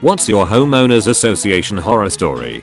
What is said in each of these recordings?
What's your homeowners association horror story?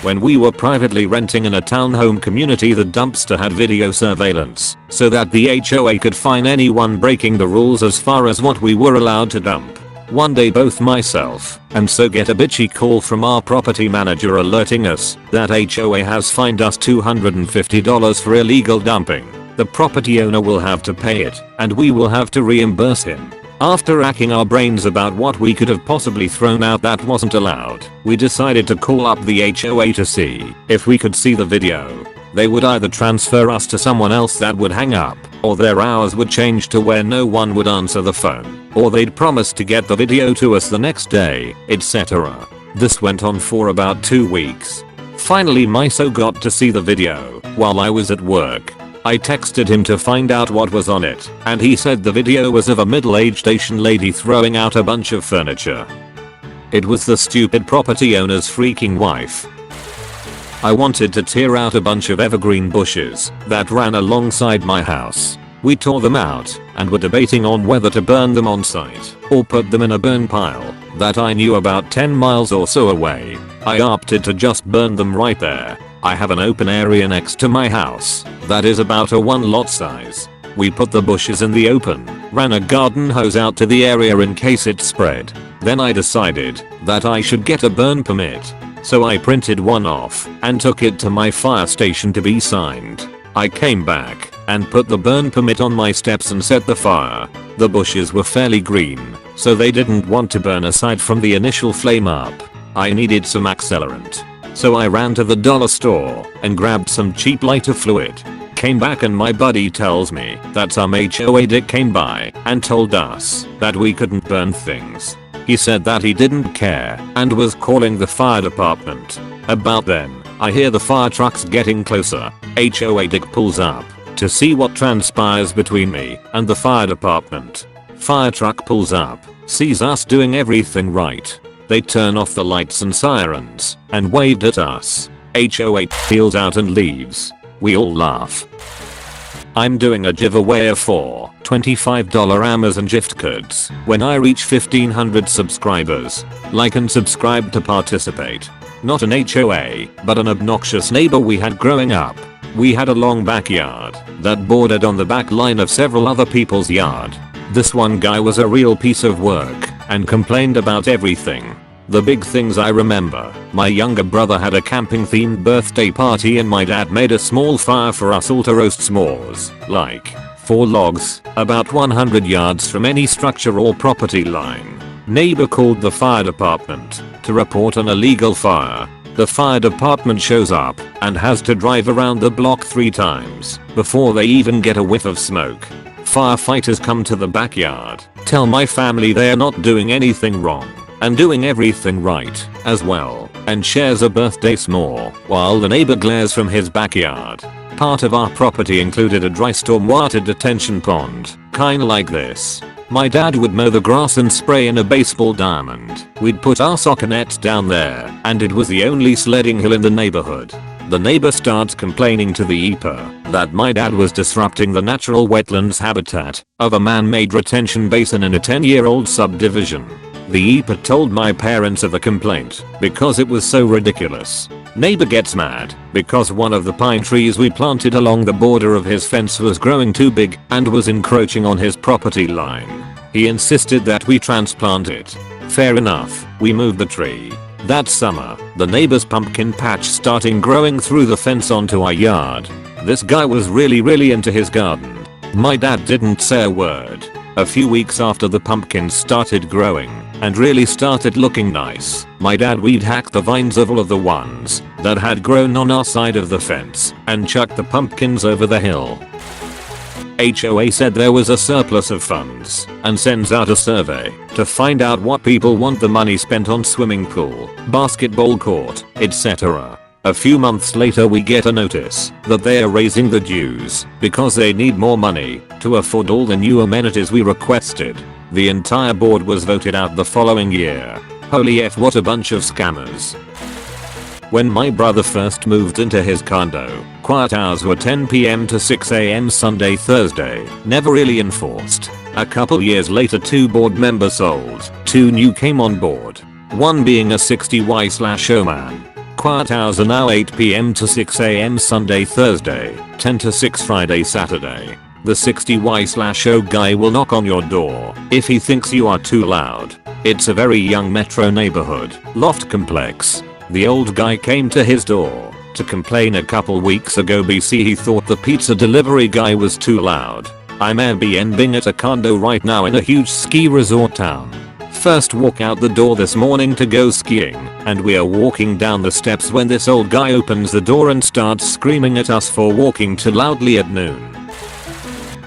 When we were privately renting in a townhome community, the dumpster had video surveillance so that the HOA could fine anyone breaking the rules as far as what we were allowed to dump. One day both myself and so get a bitchy call from our property manager alerting us that HOA has fined us $250 for illegal dumping. The property owner will have to pay it and we will have to reimburse him. After racking our brains about what we could have possibly thrown out that wasn't allowed, we decided to call up the HOA to see if we could see the video. They would either transfer us to someone else that would hang up, or their hours would change to where no one would answer the phone, or they'd promise to get the video to us the next day, etc. This went on for about 2 weeks. Finally Miso got to see the video while I was at work. I texted him to find out what was on it, and he said the video was of a middle-aged Asian lady throwing out a bunch of furniture. It was the stupid property owner's freaking wife. I wanted to tear out a bunch of evergreen bushes that ran alongside my house. We tore them out and were debating on whether to burn them on site or put them in a burn pile that I knew about 10 miles or so away. I opted to just burn them right there. I have an open area next to my house that is about a 1 lot size. We put the bushes in the open, ran a garden hose out to the area in case it spread. Then I decided that I should get a burn permit. So I printed one off and took it to my fire station to be signed. I came back and put the burn permit on my steps and set the fire. The bushes were fairly green, so they didn't want to burn aside from the initial flame up. I needed some accelerant. So I ran to the dollar store and grabbed some cheap lighter fluid. Came back and my buddy tells me that some HOA dick came by and told us that we couldn't burn things. He said that he didn't care and was calling the fire department. About then, I hear the fire trucks getting closer. HOA dick pulls up to see what transpires between me and the fire department. Fire truck pulls up, sees us doing everything right. They turn off the lights and sirens and waved at us. HOA peels out and leaves. We all laugh. I'm doing a giveaway of 4 $25 Amazon gift cards when I reach 1500 subscribers. Like and subscribe to participate. Not an HOA, but an obnoxious neighbor we had growing up. We had a long backyard that bordered on the back line of several other people's yard. This one guy was a real piece of work and complained about everything. The big things I remember: my younger brother had a camping themed birthday party and my dad made a small fire for us all to roast s'mores, like 4 logs, about 100 yards from any structure or property line. Neighbor called the fire department to report an illegal fire. The fire department shows up and has to drive around the block 3 times before they even get a whiff of smoke. Firefighters come to the backyard, tell my family they're not doing anything wrong and doing everything right as well, and shares a birthday s'more while the neighbor glares from his backyard. Part of our property included a dry stormwater detention pond, kinda like this. My dad would mow the grass and spray in a baseball diamond. We'd put our soccer nets down there and it was the only sledding hill in the neighborhood. The neighbor starts complaining to the EPA that my dad was disrupting the natural wetlands habitat of a man-made retention basin in a 10-year-old subdivision. The EPA told my parents of the complaint because it was so ridiculous. Neighbor gets mad because one of the pine trees we planted along the border of his fence was growing too big and was encroaching on his property line. He insisted that we transplant it. Fair enough, we moved the tree. That summer, the neighbor's pumpkin patch started growing through the fence onto our yard. This guy was really into his garden. My dad didn't say a word. A few weeks after the pumpkins started growing and really started looking nice, my dad weed hacked the vines of all of the ones that had grown on our side of the fence and chucked the pumpkins over the hill. HOA said there was a surplus of funds and sends out a survey to find out what people want the money spent on: swimming pool, basketball court, etc. A few months later we get a notice that they are raising the dues because they need more money to afford all the new amenities we requested. The entire board was voted out the following year. Holy F, what a bunch of scammers. When my brother first moved into his condo, quiet hours were 10 PM to 6 AM Sunday Thursday, never really enforced. A couple years later 2 board members sold, 2 new came on board. One being a 60Y/O man. Quiet hours are now 8 PM to 6 AM Sunday Thursday, 10 to 6 Friday Saturday. The 60Y/O guy will knock on your door if he thinks you are too loud. It's a very young metro neighborhood, loft complex. The old guy came to his door to complain a couple weeks ago BC he thought the pizza delivery guy was too loud. I'm Airbnb-ing at a condo right now in a huge ski resort town. First walk out the door this morning to go skiing, and we are walking down the steps when this old guy opens the door and starts screaming at us for walking too loudly at noon.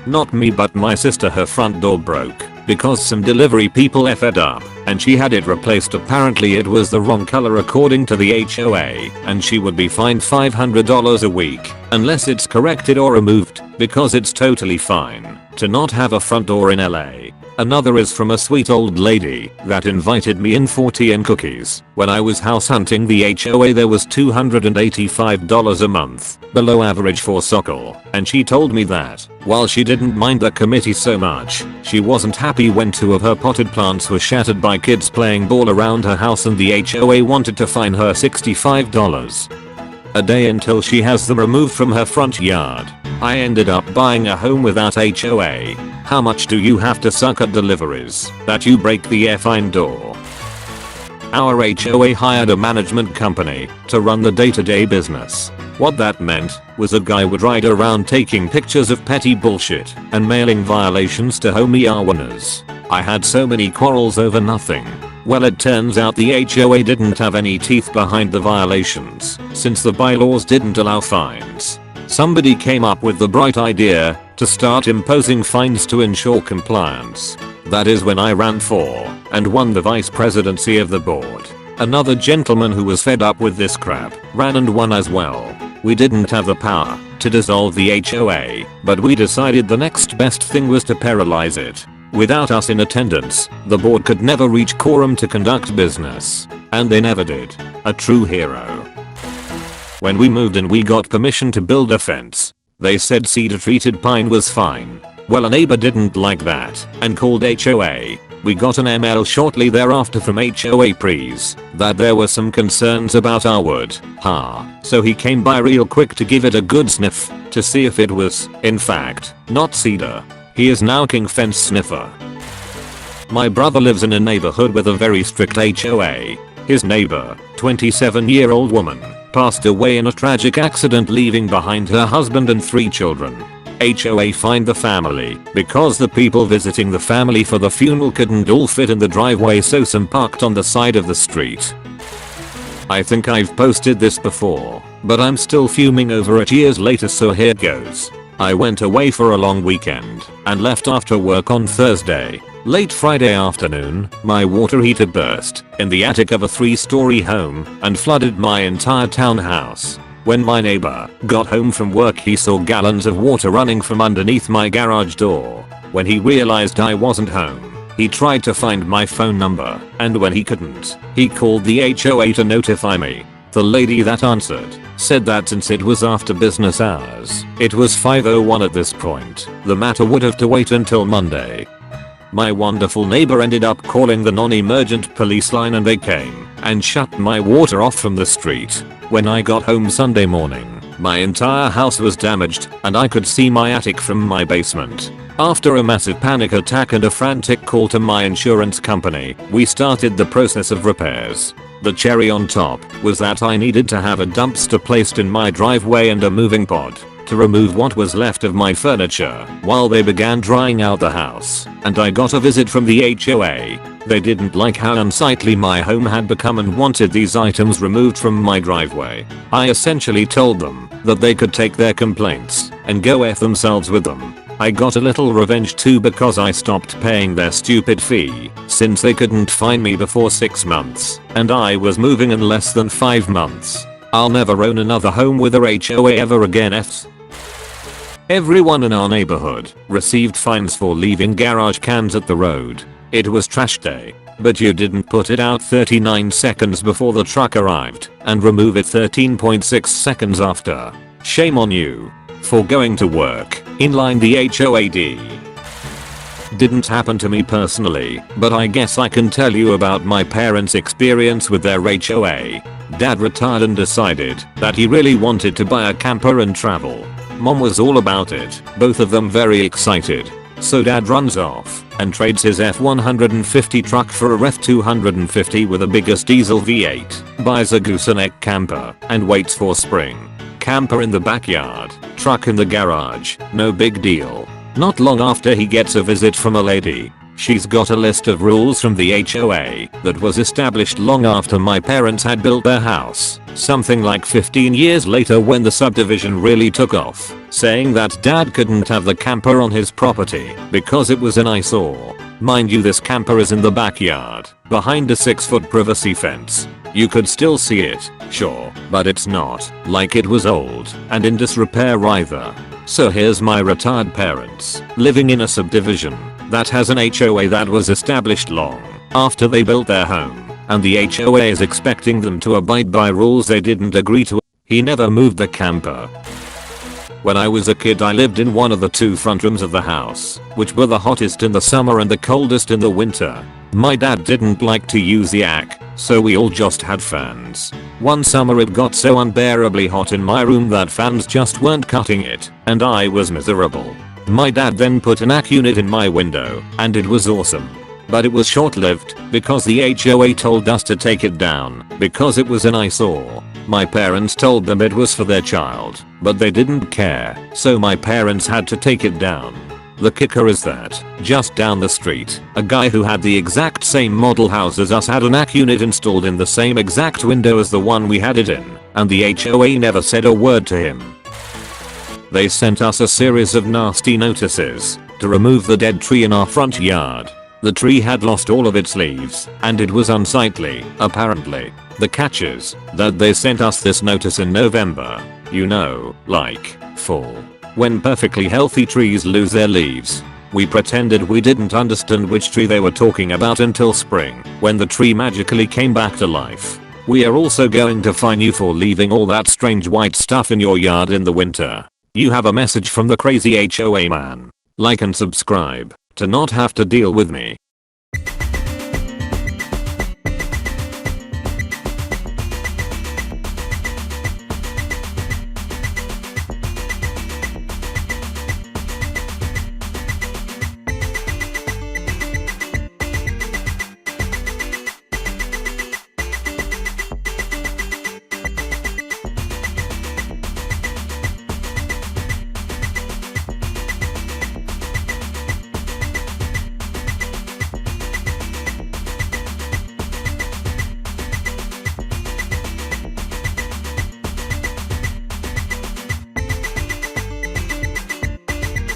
Not me but my sister, her front door broke because some delivery people effed up and she had it replaced. Apparently it was the wrong color according to the HOA, and she would be fined $500 a week unless it's corrected or removed, because it's totally fine to not have a front door in LA. Another is from a sweet old lady that invited me in for tea and cookies. When I was house hunting the HOA there was $285 a month, below average for Sokol, and she told me that while she didn't mind the committee so much, she wasn't happy when 2 of her potted plants were shattered by kids playing ball around her house, and the HOA wanted to fine her $65 a day until she has them removed from her front yard. I ended up buying a home without HOA. How much do you have to suck at deliveries that you break the effing door? Our HOA hired a management company to run the day-to-day business. What that meant was a guy would ride around taking pictures of petty bullshit and mailing violations to homeowners. I had so many quarrels over nothing. Well, it turns out the HOA didn't have any teeth behind the violations since the bylaws didn't allow fines. Somebody came up with the bright idea to start imposing fines to ensure compliance. That is when I ran for and won the vice presidency of the board. Another gentleman who was fed up with this crap ran and won as well. We didn't have the power to dissolve the HOA, but we decided the next best thing was to paralyze it. Without us in attendance, the board could never reach quorum to conduct business. And they never did. A true hero. When we moved in we got permission to build a fence. They said cedar treated pine was fine. Well, a neighbor didn't like that and called HOA. We got an email shortly thereafter from HOA Prees that there were some concerns about our wood. So he came by real quick to give it a good sniff to see if it was, in fact, not cedar. He is now king fence sniffer. My brother lives in a neighborhood with a very strict HOA. His neighbor, 27-year-old woman, passed away in a tragic accident leaving behind her husband and 3 children. HOA fined the family because the people visiting the family for the funeral couldn't all fit in the driveway, so some parked on the side of the street. I think I've posted this before, but I'm still fuming over it years later, so here goes. I went away for a long weekend and left after work on Thursday. Late Friday afternoon, my water heater burst in the attic of a 3-story home and flooded my entire townhouse. When my neighbor got home from work he saw gallons of water running from underneath my garage door. When he realized I wasn't home, he tried to find my phone number, and when he couldn't, he called the HOA to notify me. The lady that answered said that since it was after business hours, it was 5:01 at this point, the matter would have to wait until Monday. My wonderful neighbor ended up calling the non-emergent police line, and they came and shut my water off from the street. When I got home Sunday morning, my entire house was damaged and I could see my attic from my basement. After a massive panic attack and a frantic call to my insurance company, we started the process of repairs. The cherry on top was that I needed to have a dumpster placed in my driveway and a moving pod to remove what was left of my furniture while they began drying out the house, and I got a visit from the HOA. They didn't like how unsightly my home had become and wanted these items removed from my driveway. I essentially told them that they could take their complaints and go F themselves with them. I got a little revenge too because I stopped paying their stupid fee since they couldn't find me before 6 months and I was moving in less than 5 months. I'll never own another home with a HOA ever again. F's. Everyone in our neighborhood received fines for leaving garage cans at the road. It was trash day, but you didn't put it out 39 seconds before the truck arrived and remove it 13.6 seconds after. Shame on you for going to work inline the HOAD. Didn't happen to me personally, but I guess I can tell you about my parents' experience with their HOA. Dad retired and decided that he really wanted to buy a camper and travel. Mom was all about it, both of them very excited. So dad runs off and trades his F-150 truck for a F-250 with a biggest diesel V8, buys a gooseneck camper, and waits for spring. Camper in the backyard, truck in the garage, no big deal. Not long after he gets a visit from a lady. She's got a list of rules from the HOA that was established long after my parents had built their house, something like 15 years later when the subdivision really took off, saying that dad couldn't have the camper on his property because it was an eyesore. Mind you, this camper is in the backyard, behind a 6-foot privacy fence. You could still see it, sure, but it's not like it was old and in disrepair either. So here's my retired parents living in a subdivision that has an HOA that was established long after they built their home, and the HOA is expecting them to abide by rules they didn't agree to. He never moved the camper. When I was a kid, I lived in one of the 2 front rooms of the house, which were the hottest in the summer and the coldest in the winter. My dad didn't like to use the AC, so we all just had fans. One summer it got so unbearably hot in my room that fans just weren't cutting it, and I was miserable. My dad then put an AC unit in my window, and it was awesome. But it was short-lived, because the HOA told us to take it down, because it was an eyesore. My parents told them it was for their child, but they didn't care, so my parents had to take it down. The kicker is that, just down the street, a guy who had the exact same model house as us had an AC unit installed in the same exact window as the one we had it in, and the HOA never said a word to him. They sent us a series of nasty notices to remove the dead tree in our front yard. The tree had lost all of its leaves, and it was unsightly, apparently. The catch is that they sent us this notice in November. You know, like, fall. When perfectly healthy trees lose their leaves. We pretended we didn't understand which tree they were talking about until spring, when the tree magically came back to life. We are also going to fine you for leaving all that strange white stuff in your yard in the winter. You have a message from the crazy HOA man. Like and subscribe to not have to deal with me.